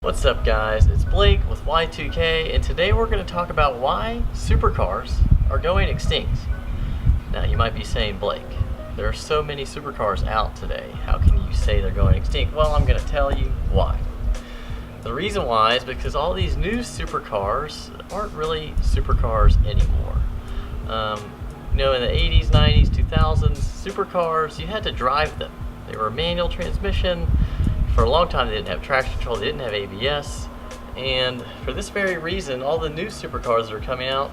What's up guys, it's Blake with Y2K, and today we're going to talk about why supercars are going extinct. Now you might be saying, Blake, there are so many supercars out today, how can you say they're going extinct? Well, I'm going to tell you why. The reason why is because all these new supercars aren't really supercars anymore. In the 80s, 90s, 2000s, supercars, you had to drive them. They were manual transmission. For a long time they didn't have traction control, they didn't have ABS, and for this very reason, all the new supercars that are coming out,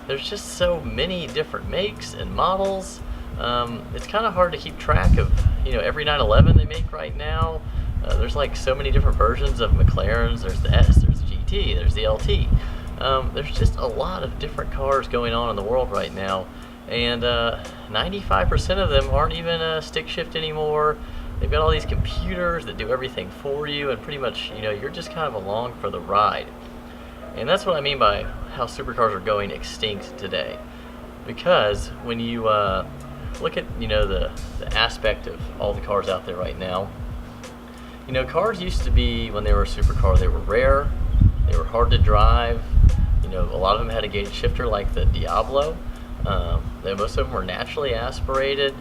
there's just so many different makes and models. It's kind of hard to keep track of, every 911 they make right now. There's like so many different versions of McLarens. There's the S, there's the GT, there's the LT. There's just a lot of different cars going on in the world right now, and 95% of them aren't even stick shift anymore. They've got all these computers that do everything for you, and pretty much, you're just kind of along for the ride. And that's what I mean by how supercars are going extinct today. Because when you look at, the aspect of all the cars out there right now, cars used to be, when they were a supercar, they were rare, they were hard to drive. A lot of them had a gated shifter like the Diablo. Most of them were naturally aspirated.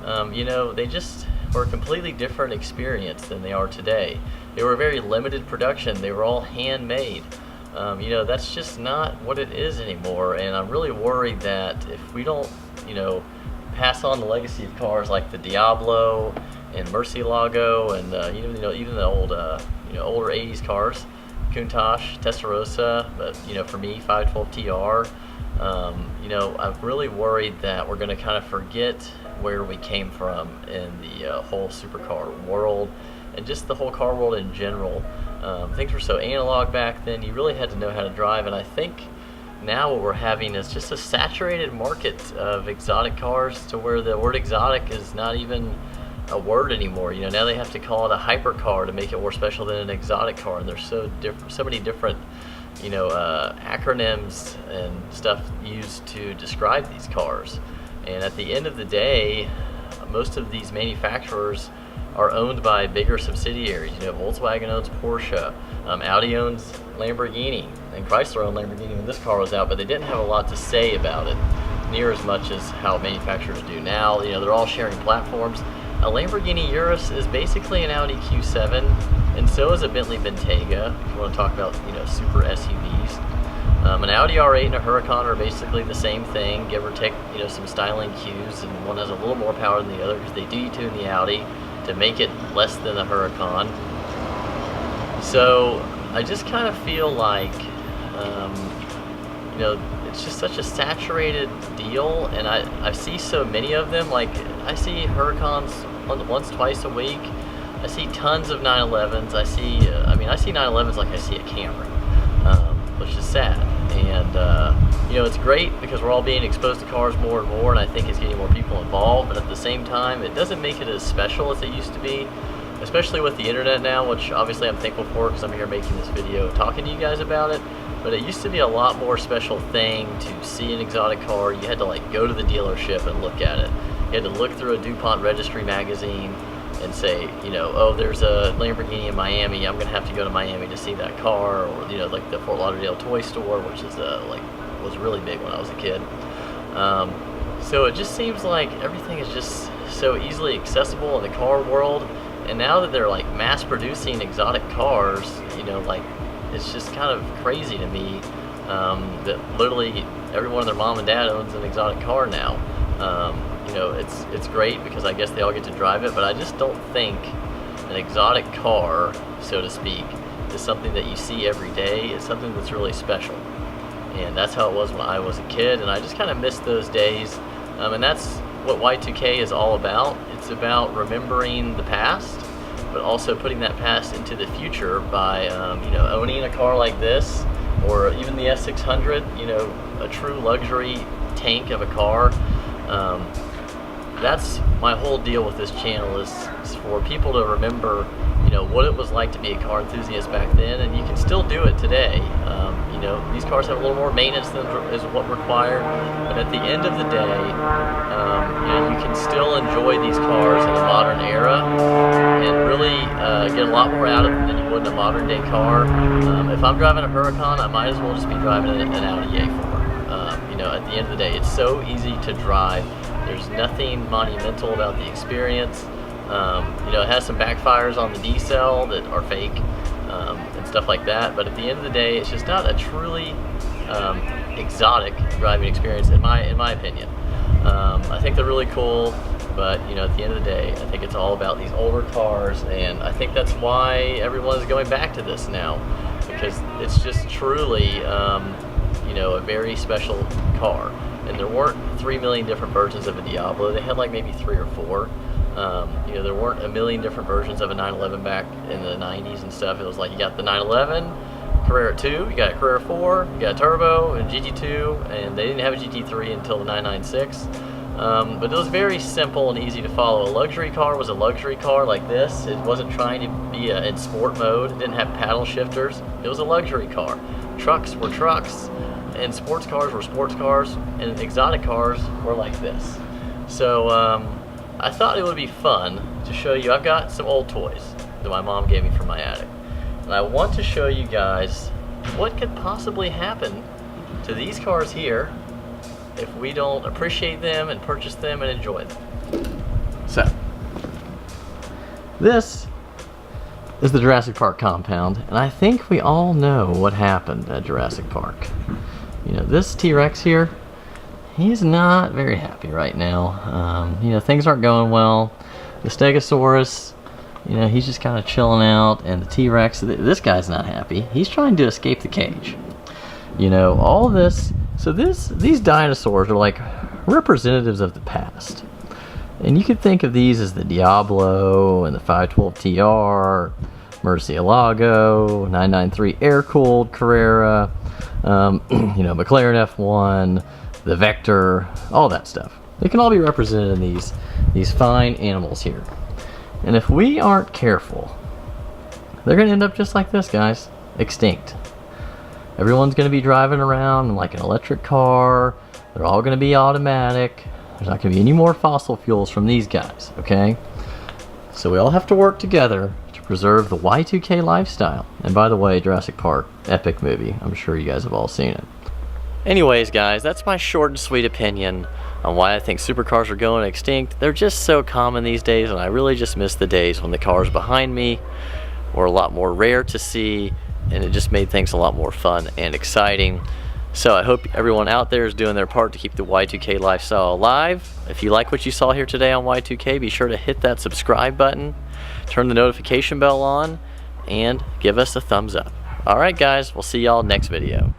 They just were a completely different experience than they are today. They were very limited production. They were all handmade. That's just not what it is anymore, and I'm really worried that if we don't, pass on the legacy of cars like the Diablo and Murcielago and even the old older 80s cars, Countach, Testarossa, but for me 512 TR, I'm really worried that we're going to kind of forget where we came from in the whole supercar world and just the whole car world in general. Things were so analog back then. You really had to know how to drive, and I think now what we're having is just a saturated market of exotic cars to where the word exotic is not even a word anymore. Now they have to call it a hypercar to make it more special than an exotic car, and there's so many different acronyms and stuff used to describe these cars. And at the end of the day, most of these manufacturers are owned by bigger subsidiaries. Volkswagen owns Porsche, Audi owns Lamborghini, and Chrysler owned Lamborghini when this car was out, but they didn't have a lot to say about it, near as much as how manufacturers do now. They're all sharing platforms. A Lamborghini Urus is basically an Audi Q7, and so is a Bentley Bentayga, if you want to talk about, super SUVs. An Audi R8 and a Huracan are basically the same thing, give or take, some styling cues, and one has a little more power than the other because they detune the Audi to make it less than the Huracan. So I just kind of feel like, it's just such a saturated deal, and I see so many of them. Like, I see Huracans once, twice a week. I see tons of 911s. I see 911s like I see a Camry, which is sad. And it's great because we're all being exposed to cars more and more, and I think it's getting more people involved, but at the same time it doesn't make it as special as it used to be, especially with the internet now, which obviously I'm thankful for because I'm here making this video talking to you guys about it. But it used to be a lot more special thing to see an exotic car. You had to go to the dealership and look at it. You had to look through a DuPont registry magazine and say, oh, there's a Lamborghini in Miami, I'm going to have to go to Miami to see that car, or, like the Fort Lauderdale toy store, which is, was really big when I was a kid. So it just seems like everything is just so easily accessible in the car world, and now that they're, mass producing exotic cars, it's just kind of crazy to me that literally everyone and their mom and dad owns an exotic car now. It's great because I guess they all get to drive it, but I just don't think an exotic car, so to speak, is something that you see every day. It's something that's really special, and that's how it was when I was a kid, and I just kind of miss those days. And that's what Y2K is all about. It's about remembering the past, but also putting that past into the future by owning a car like this, or even the S600, a true luxury tank of a car. That's my whole deal with this channel, is for people to remember, what it was like to be a car enthusiast back then, and you can still do it today. These cars have a little more maintenance than is what required, but at the end of the day, you can still enjoy these cars in a modern era and really get a lot more out of them than you would in a modern day car. If I'm driving a Huracan, I might as well just be driving an Audi A4. At the end of the day, it's so easy to drive. There's nothing monumental about the experience. It has some backfires on the D-cell that are fake and stuff like that, but at the end of the day, it's just not a truly exotic driving experience in my opinion. I think they're really cool, but at the end of the day, I think it's all about these older cars, and I think that's why everyone is going back to this now, because it's just truly a very special car. And there weren't 3 million different versions of a Diablo. They had like maybe 3 or 4. There weren't a million different versions of a 911 back in the 90s and stuff. It was like you got the 911, Carrera 2, you got a Carrera 4, you got a Turbo, and GT2, and they didn't have a GT3 until the 996. But it was very simple and easy to follow. A luxury car was a luxury car like this. It wasn't trying to be in sport mode. It didn't have paddle shifters. It was a luxury car. Trucks were trucks, and sports cars were sports cars, and exotic cars were like this. So I thought it would be fun to show you. I've got some old toys that my mom gave me from my attic, and I want to show you guys what could possibly happen to these cars here if we don't appreciate them and purchase them and enjoy them. So this is the Jurassic Park compound, and I think we all know what happened at Jurassic Park. This T-Rex here, he's not very happy right now. Things aren't going well. The Stegosaurus, he's just kind of chilling out, and the T-Rex, this guy's not happy. He's trying to escape the cage. All this. So these dinosaurs are like representatives of the past. And you could think of these as the Diablo and the 512TR, Murcielago, 993 air-cooled Carrera, McLaren F1, the Vector, all that stuff. They can all be represented in these fine animals here. And if we aren't careful, they're going to end up just like this, guys, extinct. Everyone's going to be driving around in like an electric car. They're all going to be automatic. There's not going to be any more fossil fuels from these guys, okay? So we all have to work together to preserve the Y2K lifestyle. And by the way, Jurassic Park, epic movie. I'm sure you guys have all seen it. Anyways, guys, that's my short and sweet opinion on why I think supercars are going extinct. They're just so common these days, and I really just miss the days when the cars behind me were a lot more rare to see, and it just made things a lot more fun and exciting. So I hope everyone out there is doing their part to keep the Y2K lifestyle alive. If you like what you saw here today on Y2K, be sure to hit that subscribe button, turn the notification bell on, and give us a thumbs up. Alright guys, we'll see y'all next video.